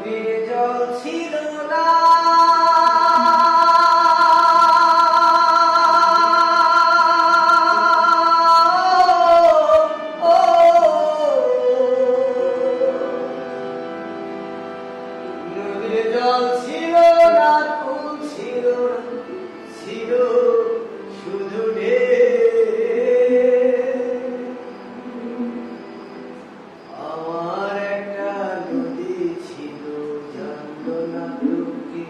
নদীর জল ছিল না, নদীর জল ছিল না, কুল ছিল না, ছিল শুধু আমার একটা নদী ছিল, জানতো না লোকে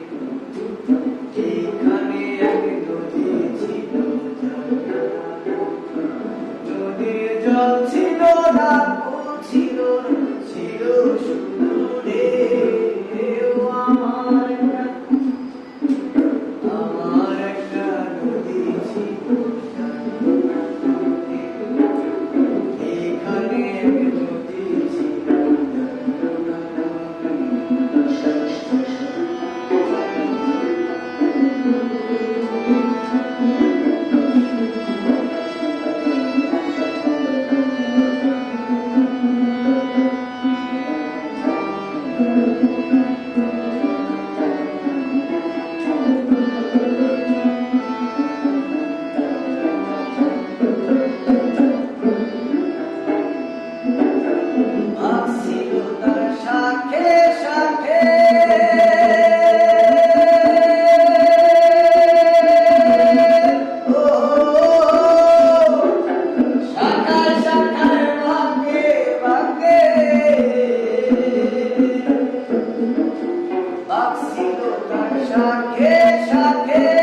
এখানে এক নদী ছিল, জানতো না লোকে। নদীর জল ছিল না, কুল ছিল না, ছিল শুধু আমার একটা নদী ছিল, জানতো না লোকে এখানে এক নদী ছিল, জানতো না লোকে। ছিল তার শাখে শাখে, ও শাখায় শাখায় ভাগে ভাগে, ছিল তার শাখে শাখে।